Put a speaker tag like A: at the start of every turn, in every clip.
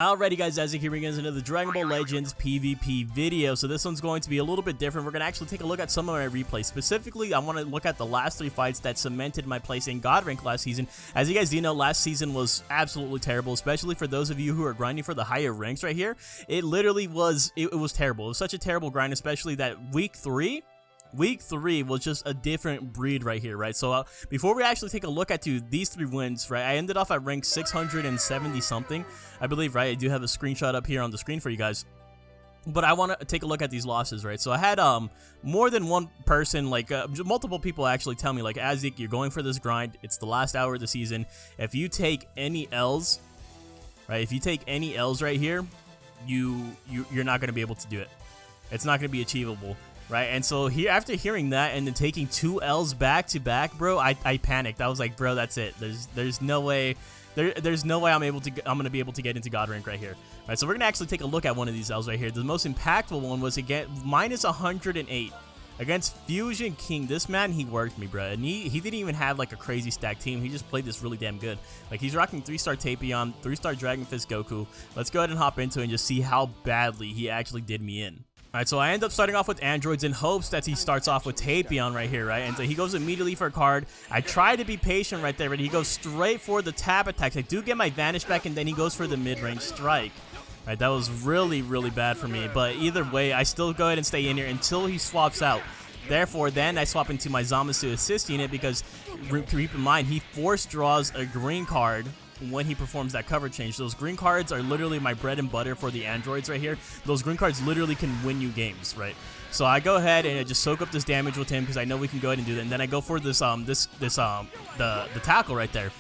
A: Alrighty guys, Isaac here again into the Dragon Ball Legends PvP video. So this one's going to be a little bit different. We're going to actually take a look at some of my replays. Specifically, I want to look at the last 3 fights that cemented my place in God Rank last season. As you guys do know, last season was absolutely terrible, especially for those of you who are grinding for the higher ranks right here. It literally was, it was terrible. It was such a terrible grind, especially that week 3 was just a different breed right here, right? So before we actually take a look at these 3 wins, right, I ended off at rank 670 something, I believe, right? I do have a screenshot up here on the screen for you guys. But I want to take a look at these losses, right? So I had more than one person, like multiple people actually tell me, like, Isaac, you're going for this grind. It's the last hour of the season. If you take any L's, right? If you take any L's right here, you're not going to be able to do it. It's not going to be achievable. Right, and so here, after hearing that and then taking 2 L's back to back, bro, I panicked. I was like, bro, that's it. There's no way, there's no way I'm gonna be able to get into God Rank right here. Right, so we're gonna actually take a look at one of these L's right here. The most impactful one was again minus 108 against Fusion King. This man, he worked me, bro, and he didn't even have like a crazy stack team. He just played this really damn good. Like, he's rocking 3-star Tapion, 3-star Dragon Fist Goku. Let's go ahead and hop into it and just see how badly he actually did me in. Alright, so I end up starting off with androids in hopes that he starts off with Tapion right here, right? And so he goes immediately for a card. I try to be patient right there, but he goes straight for the tap attacks. I do get my Vanish back, and then he goes for the mid-range strike. Right, that was really, really bad for me. But either way, I still go ahead and stay in here until he swaps out. Therefore, then I swap into my Zamasu assist unit because, keep in mind, he force draws a green card when he performs that cover change. Those green cards are literally my bread and butter for the androids right here. Those green cards literally can win you games, right? So I go ahead and I just soak up this damage with him because I know we can go ahead and do that. And then I go for this the tackle right there,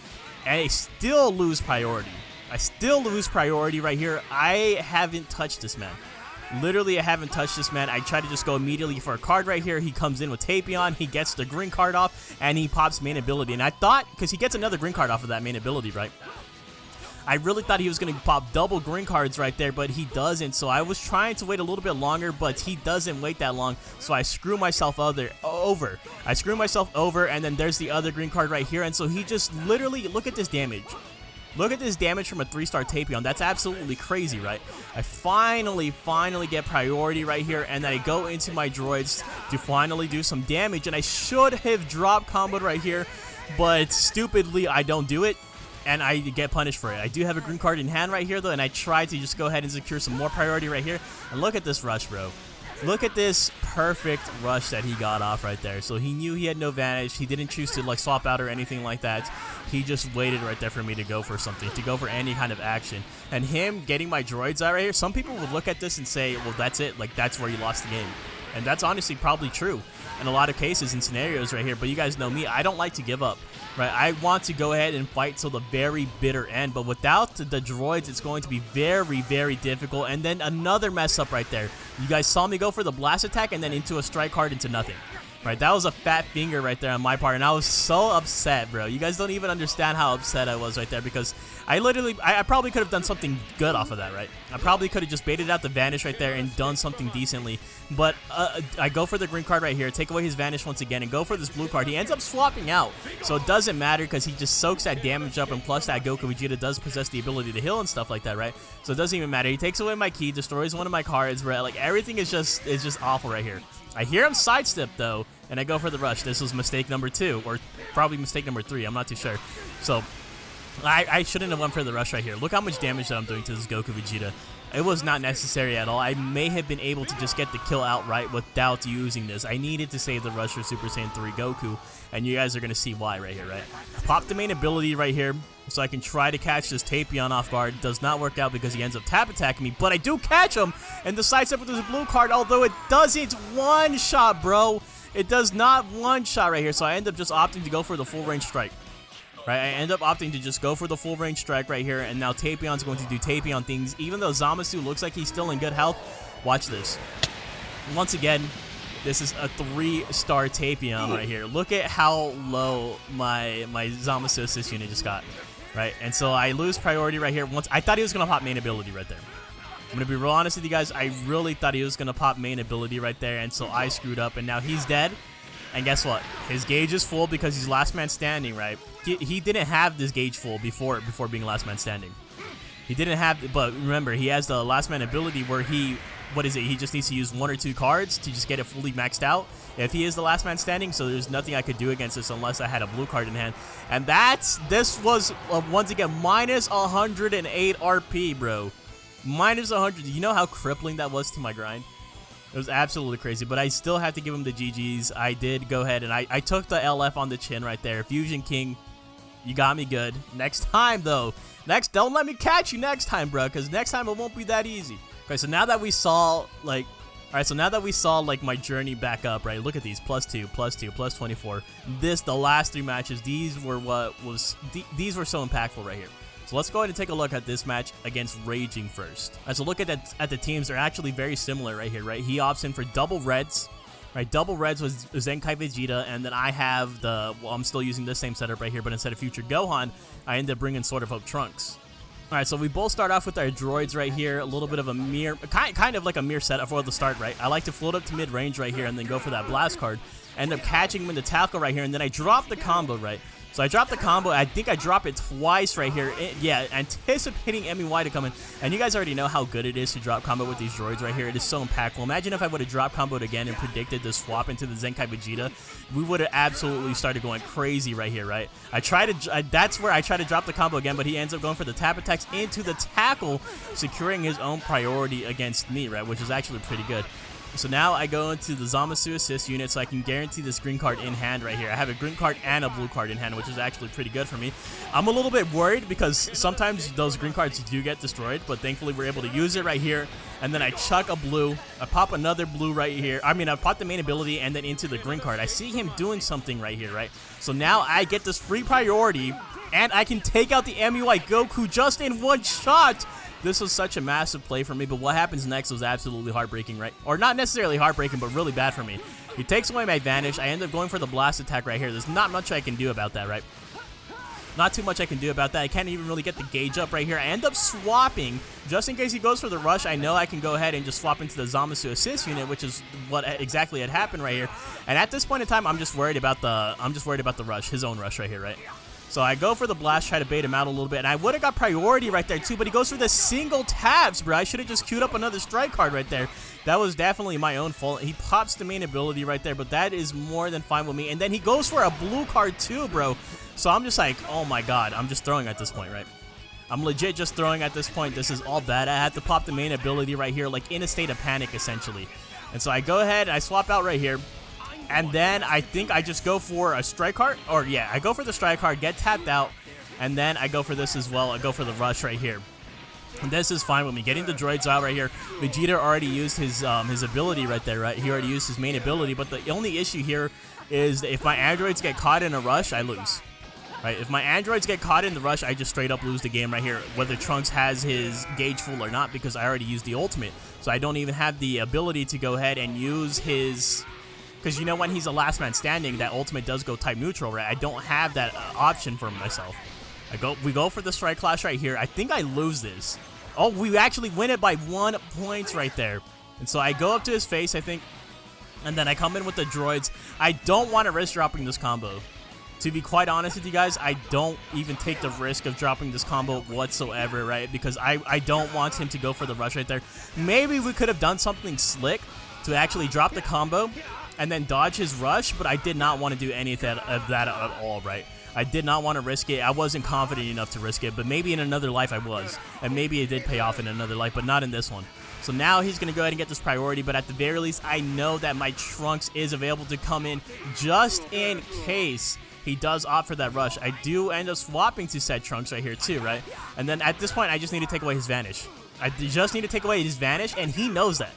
A: and I still lose priority. I still lose priority right here. I haven't touched this man. Literally, I haven't touched this man. I try to just go immediately for a card right here. He comes in with Tapion. He gets the green card off, and he pops main ability. And I thought, because he gets another green card off of that main ability, right? I really thought he was going to pop double green cards right there, but he doesn't. So I was trying to wait a little bit longer, but he doesn't wait that long. So I screw myself over. I screw myself over, and then there's the other green card right here. And so he just literally, look at this damage. Look at this damage from a 3-star Tapion. That's absolutely crazy, right? I finally get priority right here, and then I go into my droids to finally do some damage, and I should have drop comboed right here, but stupidly I don't do it, and I get punished for it. I do have a green card in hand right here, though, and I try to just go ahead and secure some more priority right here, and look at this rush, bro. Look at this perfect rush that he got off right there. So he knew he had no Vanish. He didn't choose to like swap out or anything like that. He just waited right there for me to go for something, to go for any kind of action. And him getting my droids out right here, some people would look at this and say, well, that's it. Like, that's where you lost the game. And that's honestly probably true in a lot of cases and scenarios right here. But you guys know me, I don't like to give up. Right, I want to go ahead and fight till the very bitter end, but without the droids, it's going to be very, very difficult. And then another mess up right there. You guys saw me go for the blast attack and then into a strike card into nothing. Right, that was a fat finger right there on my part, and I was so upset, bro. You guys don't even understand how upset I was right there because I probably could have done something good off of that, right? I probably could have just baited out the Vanish right there and done something decently, but I go for the green card right here, take away his Vanish once again, and go for this blue card. He ends up swapping out, so it doesn't matter because he just soaks that damage up, and plus that Goku Vegeta does possess the ability to heal and stuff like that, right? So it doesn't even matter. He takes away my key, destroys one of my cards, right? Like, everything is just awful right here. I hear him sidestep though, and I go for the rush. This was mistake number 2, or probably mistake number 3. I'm not too sure. So I shouldn't have went for the rush right here. Look how much damage that I'm doing to this Goku Vegeta. It was not necessary at all. I may have been able to just get the kill outright without using this. I needed to save the rush for Super Saiyan 3 Goku, and you guys are going to see why right here, right? Pop the main ability right here so I can try to catch this Tapion off guard. Does not work out because he ends up tap attacking me, but I do catch him, and the sidestep with this blue card, although it doesn't one-shot, bro. It does not one-shot right here, so I end up just opting to go for the full range strike. Right, I end up opting to just go for the full range strike right here, and now Tapion's going to do Tapion things. Even though Zamasu looks like he's still in good health, watch this. Once again, this is a 3-star Tapion right here. Look at how low my Zamasu assist unit just got. Right, and so I lose priority right here. Once I thought he was going to pop main ability right there. I'm going to be real honest with you guys. I really thought he was going to pop main ability right there, and so I screwed up, and now he's dead. And guess what? His gauge is full because he's last man standing, right? He didn't have this gauge full before being last man standing. He didn't have, but remember, he has the last man ability where he, what is it? He just needs to use 1 or 2 cards to just get it fully maxed out if he is the last man standing. So there's nothing I could do against this unless I had a blue card in hand. And this was, once again, minus 108 RP, bro. Minus 100. You know how crippling that was to my grind? It was absolutely crazy, but I still have to give him the GGs. I did go ahead and I took the LF on the chin right there. Fusion King, you got me good. Next time, though. Don't let me catch you next time, bro, because next time it won't be that easy. Okay, so now that we saw, like, my journey back up, right? Look at these, +2, +2, +24. The last 3 matches, these were these were so impactful right here. So let's go ahead and take a look at this match against Raging first. All right, so look at the teams. They're actually very similar right here, right? He opts in for double reds, right? Double reds was Zenkai Vegeta, and then I have I'm still using this same setup right here, but instead of Future Gohan, I end up bringing Sword of Hope Trunks. All right, so we both start off with our droids right here, a little bit of a mirror, kind of like a mirror setup for the start, right? I like to float up to mid-range right here and then go for that blast card, end up catching him in the tackle right here, and then I drop the combo, right? So I dropped the combo. I think I drop it twice right here. Yeah, anticipating MEY to come in. And you guys already know how good it is to drop combo with these droids right here. It is so impactful. Imagine if I would have drop comboed again and predicted the swap into the Zenkai Vegeta. We would have absolutely started going crazy right here, right? That's where I try to drop the combo again, but he ends up going for the tap attacks into the tackle, securing his own priority against me, right? Which is actually pretty good. So now I go into the Zamasu assist unit so I can guarantee this green card in hand right here. I have a green card and a blue card in hand, which is actually pretty good for me. I'm a little bit worried because sometimes those green cards do get destroyed, but thankfully we're able to use it right here. And then I chuck a blue. I pop another blue right here. I mean, I pop the main ability and then into the green card. I see him doing something right here, right? So now I get this free priority and I can take out the MUI Goku just in one shot. This was such a massive play for me, but what happens next was absolutely heartbreaking, right? Or not necessarily heartbreaking, but really bad for me. He takes away my Vanish. I end up going for the blast attack right here. There's not much I can do about that, right? Not too much I can do about that. I can't even really get the gauge up right here. I end up swapping. Just in case he goes for the rush, I know I can go ahead and just swap into the Zamasu assist unit, which is what exactly had happened right here. And at this point in time, I'm just worried about the rush, his own rush right here, right? So I go for the blast, try to bait him out a little bit, and I would have got priority right there too, but he goes for the single tabs, bro. I should have just queued up another strike card right there. That was definitely my own fault. He pops the main ability right there, but that is more than fine with me. And then he goes for a blue card too, bro. So I'm just like, oh my god, I'm just throwing at this point, right? I'm legit just throwing at this point. This is all bad. I had to pop the main ability right here, like in a state of panic, essentially. And so I go ahead, I swap out right here. And then I think I just go for a strike card. Or yeah, I go for the strike card, get tapped out. And then I go for this as well. I go for the rush right here. And this is fine with me. Getting the droids out right here. Vegeta already used his ability right there, right? He already used his main ability. But the only issue here is if my androids get caught in a rush, I lose. Right? If my androids get caught in the rush, I just straight up lose the game right here. Whether Trunks has his gauge full or not, because I already used the ultimate. So I don't even have the ability to go ahead and use his... Because you know when he's the last man standing, that ultimate does go type neutral, right? I don't have that option for myself. We go for the strike clash right here. I think I lose this. Oh, we actually win it by 1 point right there. And so I go up to his face, I think, and then I come in with the droids. I don't want to risk dropping this combo. To be quite honest with you guys, I don't even take the risk of dropping this combo whatsoever, right? Because I don't want him to go for the rush right there. Maybe we could have done something slick to actually drop the combo and then dodge his rush, but I did not want to do any of that at all, right? I did not want to risk it. I wasn't confident enough to risk it, but maybe in another life I was. And maybe it did pay off in another life, but not in this one. So now he's going to go ahead and get this priority, but at the very least, I know that my Trunks is available to come in just in case he does opt for that rush. I do end up swapping to said Trunks right here too, right? And then at this point, I just need to take away his Vanish. I just need to take away his Vanish, and he knows that.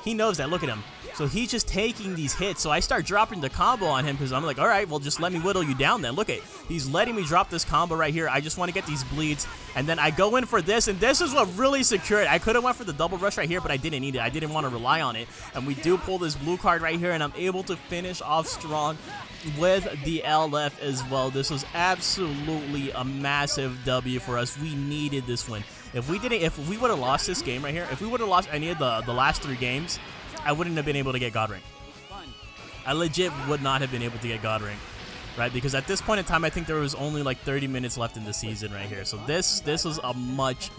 A: He knows that. Look at him. So he's just taking these hits. So I start dropping the combo on him because I'm like, all right, well, just let me whittle you down then. Look at, he's letting me drop this combo right here. I just want to get these bleeds. And then I go in for this, and this is what really secured it. I could have went for the double rush right here, but I didn't need it. I didn't want to rely on it. And we do pull this blue card right here, and I'm able to finish off strong with the LF as well. This was absolutely a massive W for us. We needed this win. If we would have lost this game right here, if we would have lost any of the last 3 games, I wouldn't have been able to get God rank. I legit would not have been able to get God rank. right? Because at this point in time, I think there was only like 30 minutes left in the season right here. So this was a much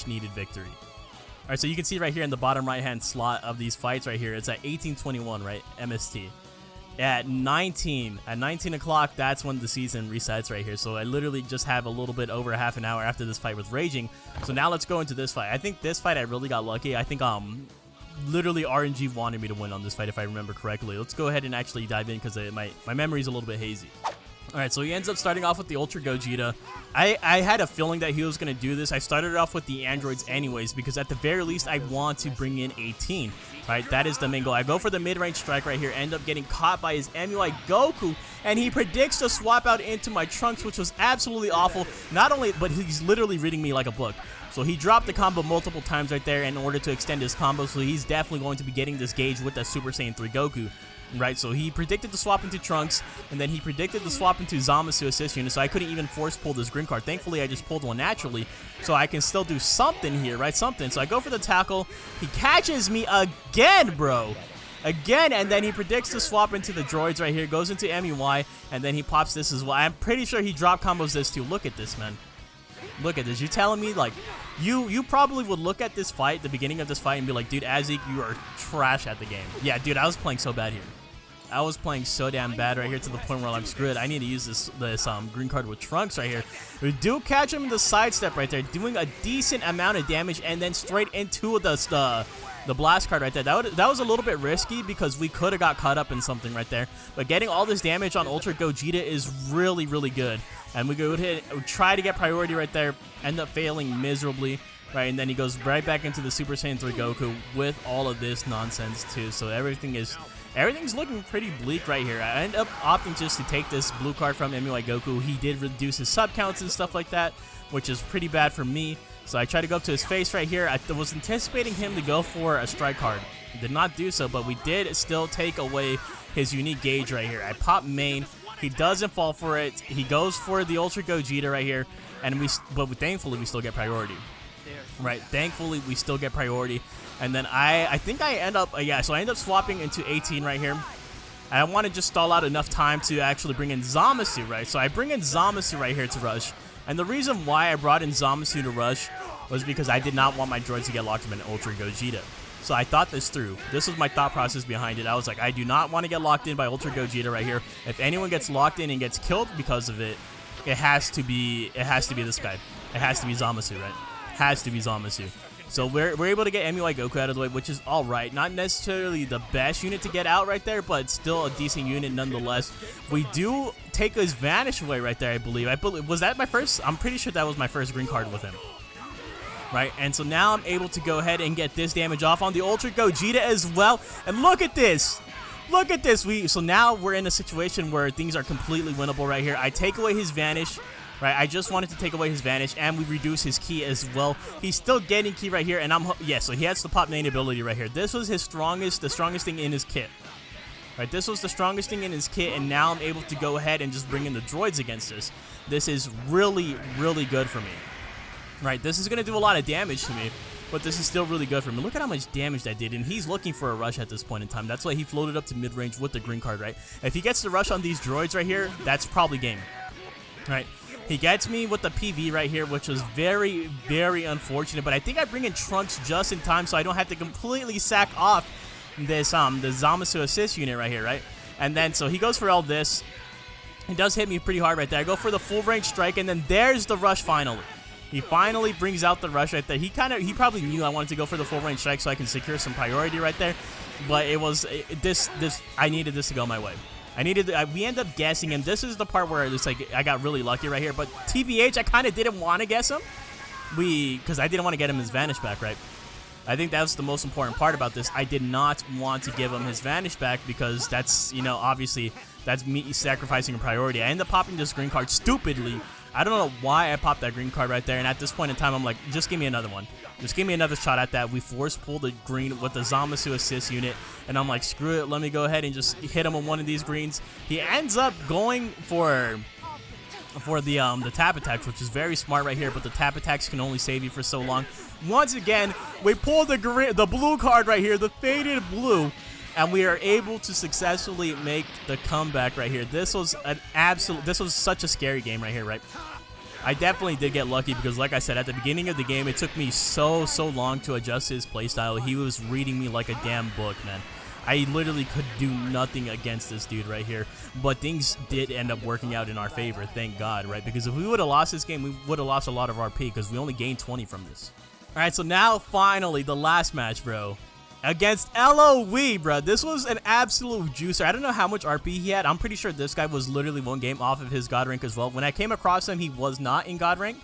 A: needed victory. All right, so you can see right here in the bottom right-hand slot of these fights right here, it's at 18:21, right? MST. At 19 o'clock, that's when the season resets right here. So I literally just have a little bit over half an hour after this fight with Raging. So now let's go into this fight. I think this fight I really got lucky. I think literally RNG wanted me to win on this fight if I remember correctly. Let's go ahead and actually dive in because my memory's a little bit hazy. Alright, so he ends up starting off with the Ultra Gogeta. I had a feeling that he was going to do this. I started off with the androids anyways because at the very least I want to bring in 18. Right, that is the main goal. I go for the mid-range strike right here, end up getting caught by his MUI Goku, and he predicts to swap out into my Trunks, which was absolutely awful. Not only, but he's literally reading me like a book. So he dropped the combo multiple times right there in order to extend his combo, so he's definitely going to be getting this gauge with the Super Saiyan 3 Goku. Right, so he predicted to swap into Trunks, and then he predicted to swap into Zamasu assist unit, so I couldn't even force pull this green card. Thankfully, I just pulled one naturally, so I can still do something here, right? Something. So I go for the tackle. He catches me again, bro. Again, and then he predicts to swap into the droids right here, goes into MUI, and then he pops this as well. I'm pretty sure he drop combos this too. Look at this, man. Look at this. You telling me, like, you probably would look at this fight, the beginning of this fight, and be like, dude, Azik, you are trash at the game. Yeah, dude, I was playing so bad here. I was playing so damn bad right here to the point where I'm screwed. I need to use this green card with Trunks right here. We do catch him in the sidestep right there, doing a decent amount of damage, and then straight into the blast card right there. That was a little bit risky because we could have got caught up in something right there. But getting all this damage on Ultra Gogeta is really good. And we go ahead and try to get priority right there, end up failing miserably. Right, and then he goes right back into the Super Saiyan 3 Goku with all of this nonsense too. So everything's looking pretty bleak right here. I end up opting just to take this blue card from MUI Goku. He did reduce his sub counts and stuff like that, which is pretty bad for me. So I tried to go up to his face right here. I was anticipating him to go for a strike card. Did not do so, but we did still take away his unique gauge right here. I pop main. He doesn't fall for it. He goes for the Ultra Gogeta right here, and but thankfully we still get priority. Right, thankfully we still get priority, and then I think I end up so I end up swapping into 18 right here. And I want to just stall out enough time to actually bring in Zamasu, right? So I bring in Zamasu right here to rush, and the reason why I brought in Zamasu to rush was because I did not want my droids to get locked in an Ultra Gogeta. So I thought this through. This was my thought process behind it. I was like, I do not want to get locked in by Ultra Gogeta right here. If anyone gets locked in and gets killed because of it, it has to be this guy. It has to be Zamasu, right? Has to be Zamasu. So we're able to get MUI Goku out of the way, which is alright. Not necessarily the best unit to get out right there, but still a decent unit nonetheless. We do take his Vanish away right there, I believe. Was that my first? I'm pretty sure that was my first green card with him. Right, and so now I'm able to go ahead and get this damage off on the Ultra Gogeta as well. And look at this. Look at this. So now we're in a situation where things are completely winnable right here. I take away his Vanish. Right, I just wanted to take away his Vanish, and we reduce his Ki as well. He's still getting Ki right here, and so he has the pop main ability right here. This was the strongest thing in his kit. Right, this was the strongest thing in his kit, and now I'm able to go ahead and just bring in the droids against us. This is really good for me. Right, this is going to do a lot of damage to me, but this is still really good for me. Look at how much damage that did, and he's looking for a rush at this point in time. That's why he floated up to mid-range with the green card, right? If he gets the rush on these droids right here, that's probably game. Right? He gets me with the PV right here, which was very unfortunate, but I think I bring in Trunks just in time so I don't have to completely sack off this the Zamasu assist unit right here, right? And then so he goes for all this. He does hit me pretty hard right there. I go for the full range strike, and then there's the rush finally. He finally brings out the rush right there. He probably knew I wanted to go for the full range strike so I can secure some priority right there, but I needed this to go my way. We end up guessing him. This is the part where it's like I got really lucky right here. But TVH, I kind of didn't want to guess him. Because I didn't want to get him his Vanish back, right? I think that was the most important part about this. I did not want to give him his Vanish back because that's, obviously, that's me sacrificing a priority. I end up popping this green card stupidly. I don't know why I popped that green card right there. And at this point in time, I'm like, just give me another one. Just give me another shot at that. We force pull the green with the Zamasu assist unit. And I'm like, screw it. Let me go ahead and just hit him with one of these greens. He ends up going for the tap attacks, which is very smart right here. But the tap attacks can only save you for so long. Once again, we pull the blue card right here, the faded blue. and we are able to successfully make the comeback right here. This was such a scary game right here, right? I definitely did get lucky because, like I said, at the beginning of the game, it took me so long to adjust his playstyle. He was reading me like a damn book, man. I literally could do nothing against this dude right here, but things did end up working out in our favor, thank God, right? Because if we would have lost this game, we would have lost a lot of RP because we only gained 20 from this. All right, so now finally the last match, bro. Against LOE, bro. This was an absolute juicer. I don't know how much RP he had. I'm pretty sure this guy was literally one game off of his God rank as well. When I came across him, he was not in God rank,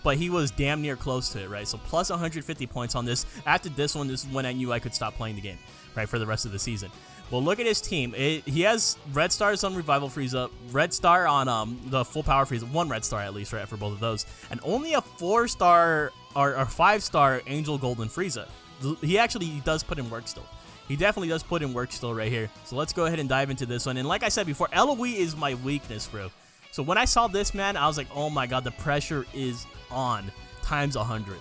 A: but he was damn near close to it, right? So plus 150 points on this. After this one, this is when I knew I could stop playing the game, right, for the rest of the season. Well, look at his team. He has red stars on Revival Frieza, red star on the full power Frieza, one red star at least, right, for both of those, and only a 4-star or 5-star Angel Golden Frieza. He does put in work still. He definitely does put in work still right here. So let's go ahead and dive into this one. And like I said before, LOE is my weakness, bro. So when I saw this, man, I was like, oh my god, the pressure is on times 100.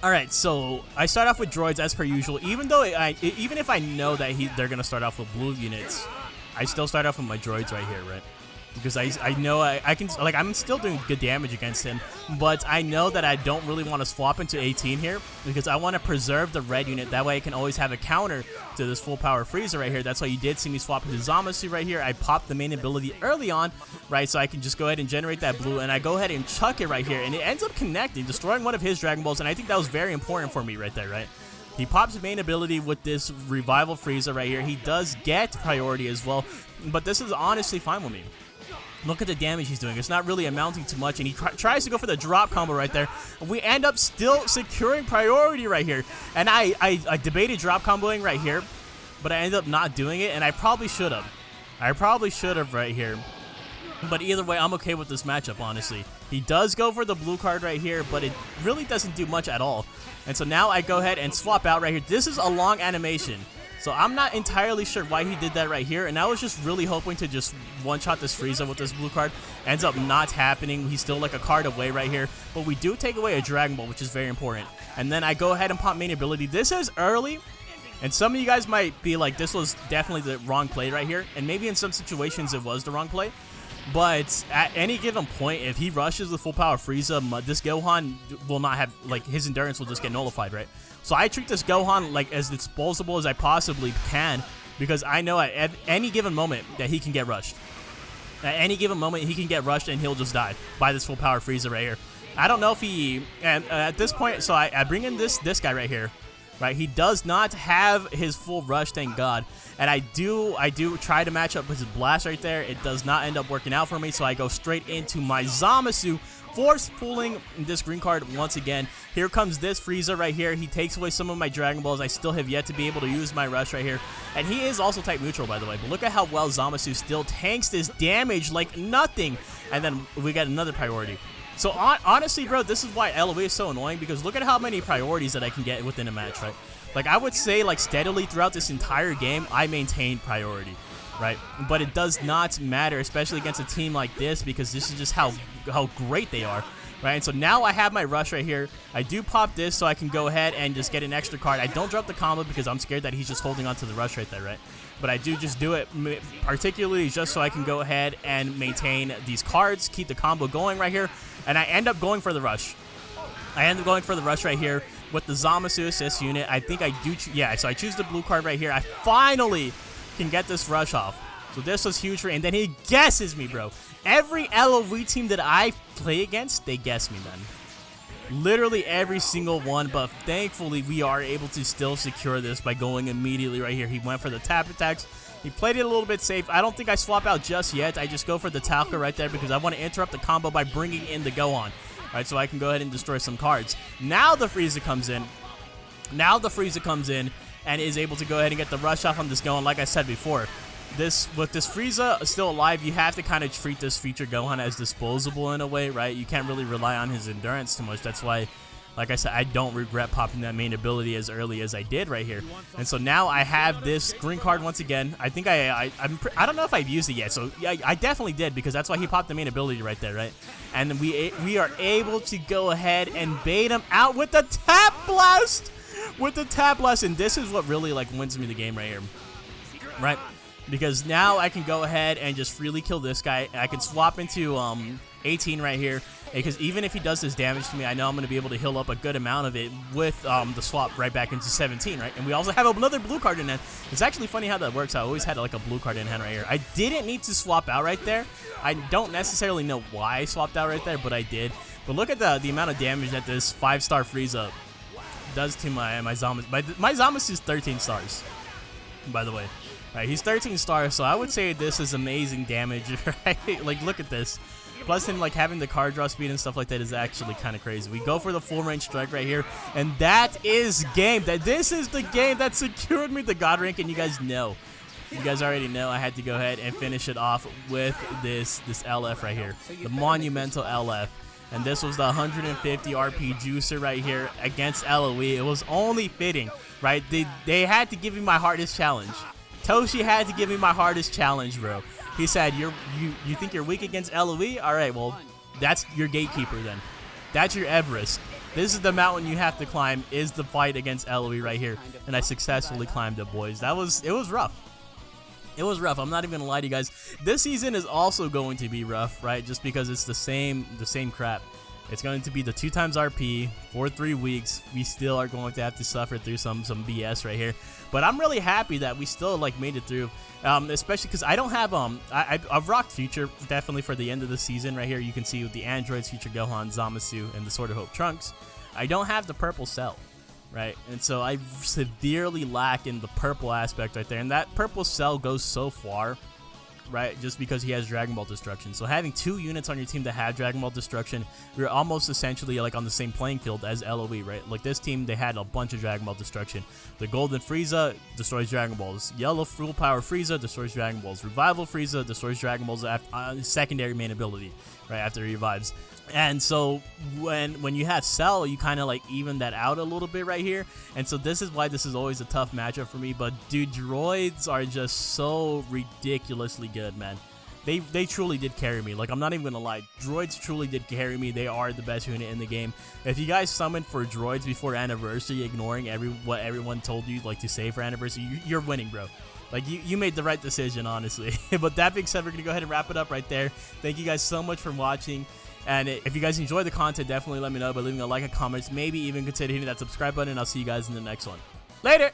A: All right, so I start off with droids as per usual. Even if I know that they're gonna start off with blue units, I still start off with my droids right here, right? Because I know I can, like, I'm still doing good damage against him, but I know that I don't really want to swap into 18 here because I want to preserve the red unit. That way I can always have a counter to this full power Frieza right here. That's why you did see me swap into Zamasu right here. I popped the main ability early on, right, so I can just go ahead and generate that blue, and I go ahead and chuck it right here, and it ends up connecting, destroying one of his Dragon Balls, and I think that was very important for me right there, right? He pops his main ability with this Revival Frieza right here. He does get priority as well, but this is honestly fine with me. Look at the damage he's doing. It's not really amounting to much, and he tries to go for the drop combo right there. We end up still securing priority right here, and I debated drop comboing right here, but I ended up not doing it, and I probably should have. I probably should have right here. But either way, I'm okay with this matchup, honestly. He does go for the blue card right here, but it really doesn't do much at all. And so now I go ahead and swap out right here. This is a long animation. So I'm not entirely sure why he did that right here, and I was just really hoping to just one-shot this Frieza with this blue card. Ends up not happening. He's still like a card away right here, but we do take away a Dragon Ball, which is very important. And then I go ahead and pop main ability. This is early, and some of you guys might be like, this was definitely the wrong play right here, and maybe in some situations it was the wrong play. But at any given point, if he rushes the full power Frieza, this Gohan will not have, like, his endurance will just get nullified, right? So I treat this Gohan like as disposable as I possibly can, because I know at any given moment that he can get rushed. At any given moment, he can get rushed and he'll just die by this full power Frieza right here. I don't know if he, and at this point, so I bring in this guy right here. Right, he does not have his full rush, thank God. And I do try to match up with his blast right there. It does not end up working out for me, so I go straight into my Zamasu, force pulling this green card once again. Here comes this Frieza right here. He takes away some of my Dragon Balls. I still have yet to be able to use my rush right here. And he is also type neutral, by the way. But look at how well Zamasu still tanks this damage like nothing. And then we get another priority. So honestly, bro, this is why LOE is so annoying, because look at how many priorities that I can get within a match, right? Like, I would say, like, steadily throughout this entire game, I maintained priority, right? But it does not matter, especially against a team like this, because this is just how great they are, right? And so now I have my rush right here. I do pop this so I can go ahead and just get an extra card. I don't drop the combo because I'm scared that he's just holding on to the rush right there, right? But I do just do it particularly just so I can go ahead and maintain these cards, keep the combo going right here, and I end up going for the rush. I end up going for the rush right here with the Zamasu assist unit. I think I do, yeah, so I choose the blue card right here. I finally can get this rush off. So this was huge for me, and then he guesses me, bro. Every LOE team that I play against, they guess me, man. Literally every single one, but thankfully we are able to still secure this by going immediately right here. He went for the tap attacks. He played it a little bit safe. I don't think I swap out just yet. I just go for the Talca right there because I want to interrupt the combo by bringing in the Gohan. Right, so I can go ahead and destroy some cards. Now the Frieza comes in. And is able to go ahead and get the rush off on this Gohan. Like I said before, with this Frieza still alive, you have to kind of treat this feature Gohan as disposable in a way, right? You can't really rely on his endurance too much. That's why, like I said, I don't regret popping that main ability as early as I did right here. And so now I have this green card once again. I think I don't know if I've used it yet. So yeah, I definitely did, because that's why he popped the main ability right there, right? And we are able to go ahead and bait him out with the Tap Blast. And this is what really, like, wins me the game right here. right? Because now I can go ahead and just freely kill this guy. I can swap into 18 right here, because even if he does this damage to me, I know I'm going to be able to heal up a good amount of it with the swap right back into 17, right? And we also have another blue card in hand. It's actually funny how that works. I always had like a blue card in hand right here. I didn't need to swap out right there. I don't necessarily know why I swapped out right there, but I did. But look at the amount of damage that this 5-star Frieza does to my Zamasu. My Zamasu is 13 stars, by the way. Right, he's 13 stars, so I would say this is amazing damage, right? Like, look at this. Plus him, like, having the card draw speed and stuff like that is actually kind of crazy. We go for the full range strike right here, and that is game. This is the game that secured me the God rank, and you guys know. You guys already know I had to go ahead and finish it off with this LF right here. The monumental LF. And this was the 150 RP juicer right here against LOE. It was only fitting, right? They had to give me my hardest challenge. Toshi had to give me my hardest challenge, bro. He said, you think you're weak against LOE? All right, well, that's your gatekeeper then. That's your Everest. This is the mountain you have to climb, is the fight against LOE right here. And I successfully climbed it, boys. It was rough. It was rough. I'm not even gonna lie to you guys. This season is also going to be rough, right? Just because it's the same crap. It's going to be the 2x RP for 3 weeks. We still are going to have to suffer through some BS right here. But I'm really happy that we still like made it through, especially because I don't have I've rocked Future definitely for the end of the season right here. You can see with the androids, Future Gohan, Zamasu, and the Sword of Hope Trunks. I don't have the purple cell, right? And so I severely lack in the purple aspect right there. And that purple cell goes so far, right? Just because he has Dragon Ball Destruction. So having 2 units on your team that have Dragon Ball Destruction, you're almost essentially like on the same playing field as LOE, right? Like this team, they had a bunch of Dragon Ball Destruction. The Golden Frieza destroys Dragon Balls. Yellow Full Power Frieza destroys Dragon Balls. Revival Frieza destroys Dragon Balls after secondary main ability, right? After he revives. And so when you have Cell, you kind of like even that out a little bit right here. And so this is why this is always a tough matchup for me. But dude, droids are just so ridiculously good, man. They truly did carry me. Like, I'm not even gonna lie, droids truly did carry me. They are the best unit in the game. If you guys summoned for droids before Anniversary, ignoring what everyone told you like to say for Anniversary, you're winning, bro. Like, you made the right decision, honestly. But that being said, we're gonna go ahead and wrap it up right there. Thank you guys so much for watching. And if you guys enjoy the content, definitely let me know by leaving a like and comments. Maybe even consider hitting that subscribe button. I'll see you guys in the next one. Later!